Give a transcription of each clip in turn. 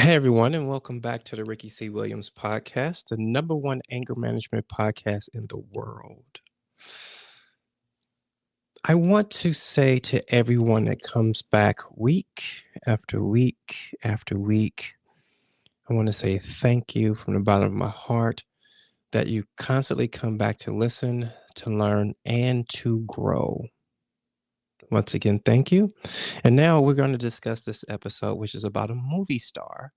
Hey everyone, and welcome back to the Ricky C. Williams podcast, the number one anger management podcast in the world. I want to say to everyone that comes back week after week after week, I want to say thank you from the bottom of my heart that you constantly come back to listen, to learn, and to grow. Once again, thank you. And now we're going to discuss this episode, which is about a movie star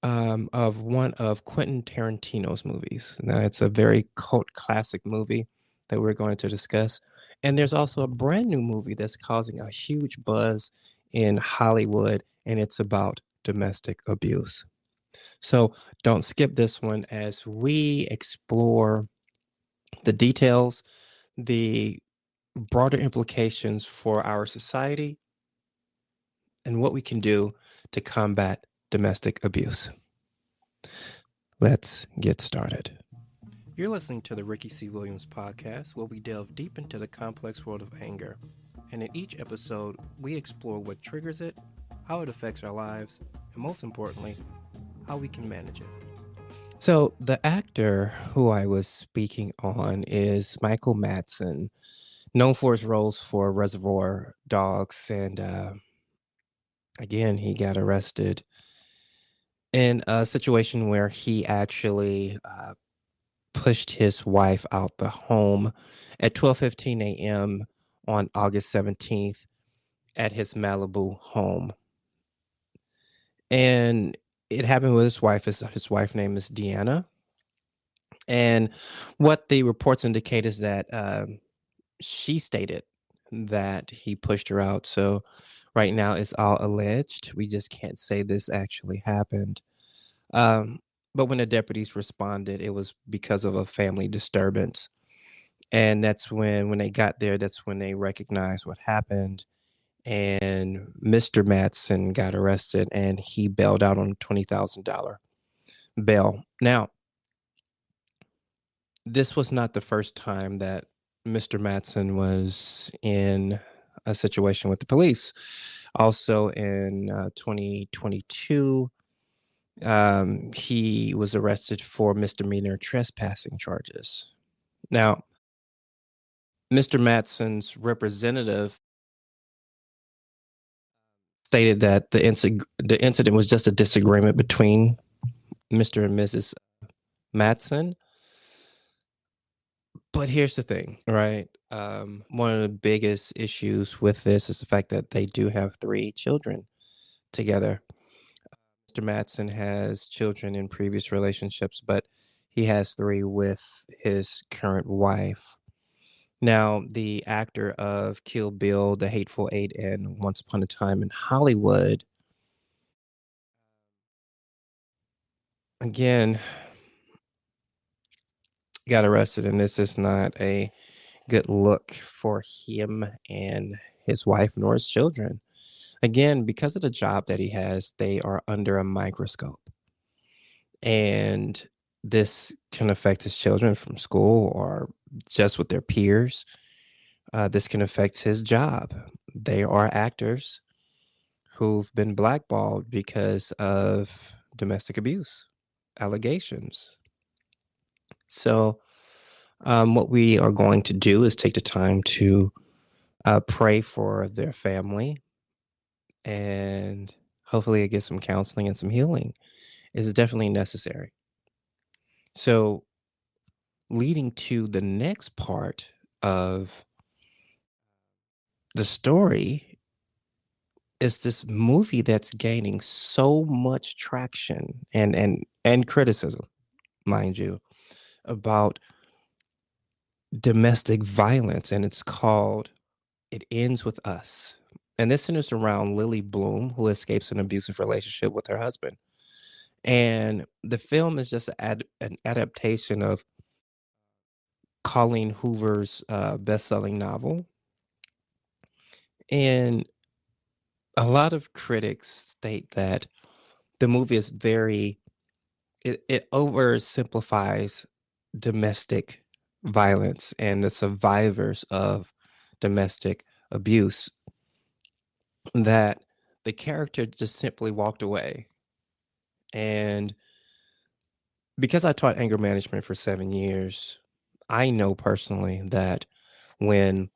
of one of Quentin Tarantino's movies. Now, it's a very cult classic movie that we're going to discuss. And there's also a brand new movie that's causing a huge buzz in Hollywood, and it's about domestic abuse. So don't skip this one as we explore the details, the broader implications for our society, and what we can do to combat domestic abuse. Let's get started. You're listening to the Ricky C. Williams podcast, where we delve deep into the complex world of anger. And in each episode, we explore what triggers it, how it affects our lives, and most importantly, how we can manage it. So, the actor who I was speaking on is Michael Madsen, known for his roles for Reservoir Dogs. And again, he got arrested in a situation where he actually pushed his wife out the home at 12:15 a.m. on August 17th at his Malibu home. And it happened with his wife. His wife name is Deanna. And what the reports indicate is that she stated that he pushed her out. So right now it's all alleged. We just can't say this actually happened. Um, but when the deputies responded, it was because of a family disturbance. And that's when they got there, that's when they recognized what happened. And Mr. Madsen got arrested and he bailed out on a $20,000 bail. Now, this was not the first time that Mr. Madsen was in a situation with the police. Also in 2022, he was arrested for misdemeanor trespassing charges. Now, Mr. Madsen's representative stated that the incident was just a disagreement between Mr. and Mrs. Madsen. But here's the thing, right? One of the biggest issues with this is the fact that they do have 3 children together. Mr. Madsen has children in previous relationships, but he has 3 with his current wife. Now, the actor of Kill Bill, The Hateful Eight, and Once Upon a Time in Hollywood, again, got arrested, and this is not a good look for him and his wife nor his children. Again, because of the job that he has, they are under a microscope. And this can affect his children from school or just with their peers. This can affect his job. They are actors who've been blackballed because of domestic abuse allegations. So, what we are going to do is take the time to pray for their family and hopefully get some counseling and some healing is definitely necessary. So, leading to the next part of the story is this movie that's gaining so much traction and criticism, mind you, about domestic violence, and it's called It Ends With Us. And this centers around Lily Bloom, who escapes an abusive relationship with her husband. And the film is just an adaptation of Colleen Hoover's best-selling novel. And a lot of critics state that the movie is it oversimplifies domestic violence and the survivors of domestic abuse, that the character just simply walked away And because I taught anger management for 7 years, I know personally that when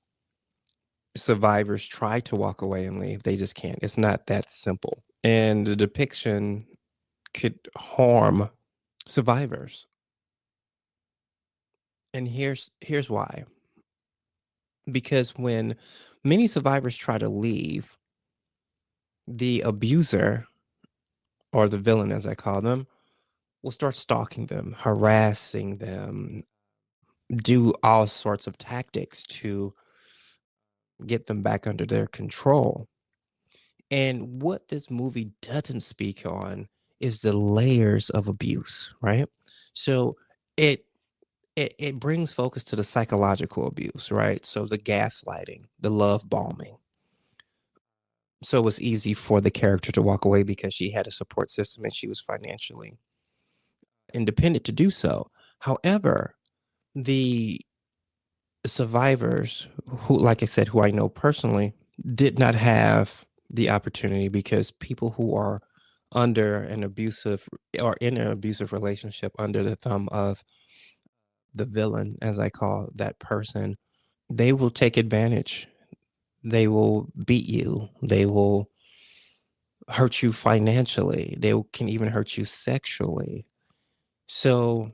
survivors try to walk away and leave, they just can't. It's not that simple. And the depiction could harm survivors. And here's why. Because when many survivors try to leave, the abuser, or the villain as I call them, will start stalking them, harassing them, do all sorts of tactics to get them back under their control. And what this movie doesn't speak on is the layers of abuse, right? So it it brings focus to the psychological abuse, right? So the gaslighting, the love bombing. So it was easy for the character to walk away because she had a support system and she was financially independent to do so. However, the survivors who, like I said, who I know personally, did not have the opportunity because people who are under an abusive or in an abusive relationship under the thumb of the villain, as I call that person, they will take advantage. They will beat you. They will hurt you financially. Can even hurt you sexually. So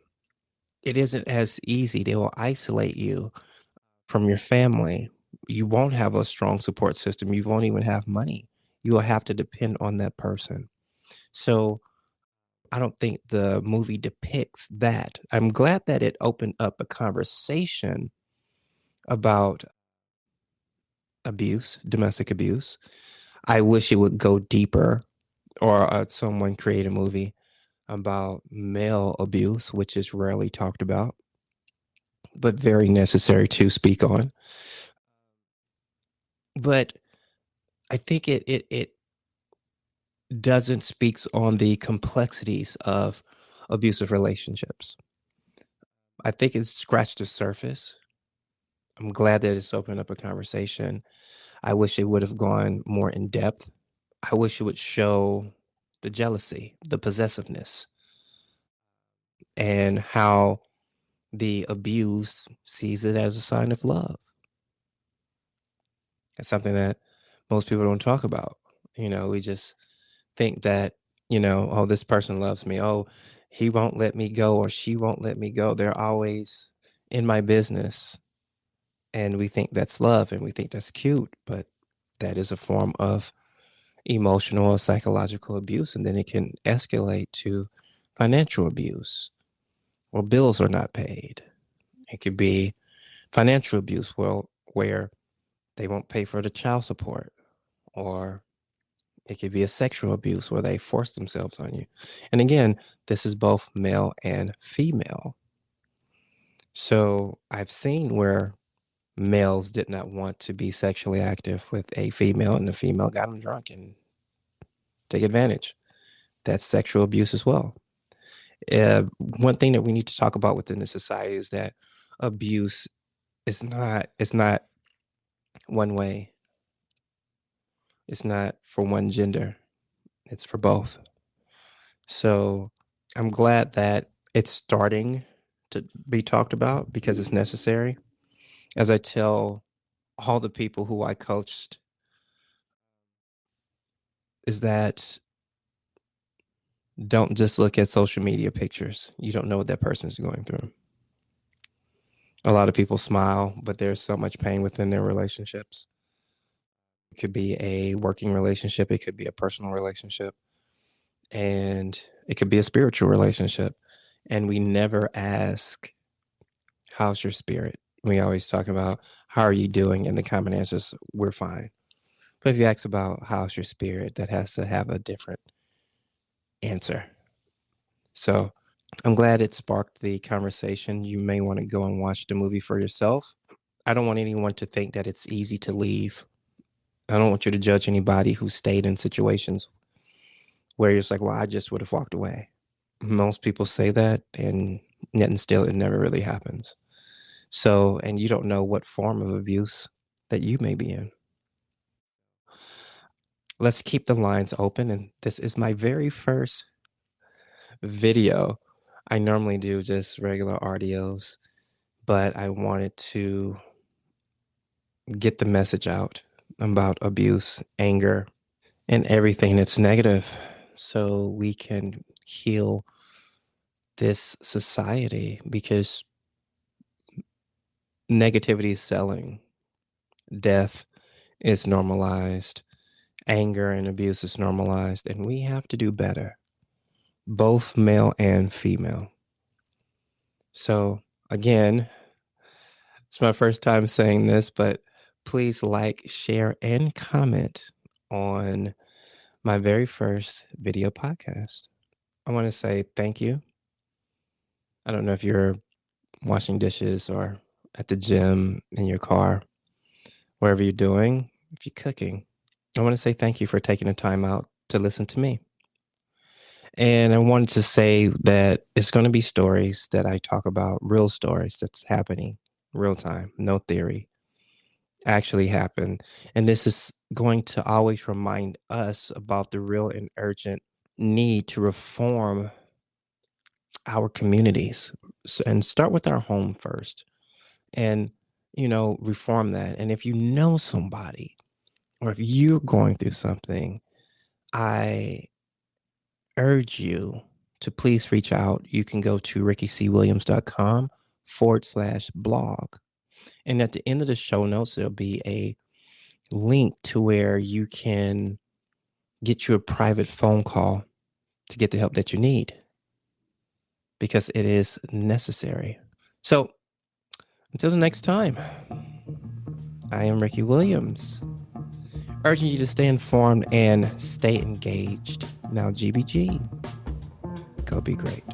it isn't as easy. They will isolate you from your family. You won't have a strong support system. You won't even have money. You will have to depend on that person. So I don't think the movie depicts that. I'm glad that it opened up a conversation about abuse, domestic abuse. I wish it would go deeper, or someone create a movie about male abuse, which is rarely talked about, but very necessary to speak on. But I think it doesn't speaks on the complexities of abusive relationships. I think it's scratched the surface. I'm glad that it's opened up a conversation. I wish it would have gone more in depth. I wish it would show the jealousy, the possessiveness, and how the abuse sees it as a sign of love. It's something that most people don't talk about. We just think that, oh, this person loves me. Oh, he won't let me go or she won't let me go. They're always in my business. And we think that's love and we think that's cute, but that is a form of emotional or psychological abuse. And then it can escalate to financial abuse, or bills are not paid. It could be financial abuse, where they won't pay for the child support, or it could be a sexual abuse where they force themselves on you. And again, this is both male and female. So I've seen where males did not want to be sexually active with a female, and the female got them drunk and take advantage. That's sexual abuse as well. One thing that we need to talk about within the society is that abuse is not one way. It's not for one gender. It's for both. So I'm glad that it's starting to be talked about because it's necessary. As I tell all the people who I coached, is that don't just look at social media pictures. You don't know what that person's going through. A lot of people smile, but there's so much pain within their relationships. It could be a working relationship, it could be a personal relationship, and it could be a spiritual relationship. And we never ask, how's your spirit? We always talk about, how are you doing? And the common answer is, we're fine. But if you ask about how's your spirit, that has to have a different answer. So I'm glad it sparked the conversation. You may want to go and watch the movie for yourself. I don't want anyone to think that it's easy to leave. I don't want you to judge anybody who stayed in situations where you're just like, well, I just would have walked away. Most people say that, and yet and still it never really happens. So, and you don't know what form of abuse that you may be in. Let's keep the lines open. And this is my very first video. I normally do just regular audios, but I wanted to get the message out about abuse, anger, and everything that's negative so we can heal this society, because negativity is selling. Death is normalized. Anger and abuse is normalized, and we have to do better, both male and female. So, again, it's my first time saying this, but please like, share, and comment on my very first video podcast. I want to say thank you. I don't know if you're washing dishes or at the gym, in your car, wherever you're doing, if you're cooking. I want to say thank you for taking the time out to listen to me. And I wanted to say that it's going to be stories that I talk about, real stories that's happening, real time, no theory, actually happened. And this is going to always remind us about the real and urgent need to reform our communities, and start with our home first, and, reform that. And if you know somebody, or if you're going through something, I urge you to please reach out. You can go to rickycwilliams.com/blog. And at the end of the show notes, there'll be a link to where you can get you a private phone call to get the help that you need, because it is necessary. So until the next time, I am Ricky Williams, urging you to stay informed and stay engaged. Now, GBG, go be great.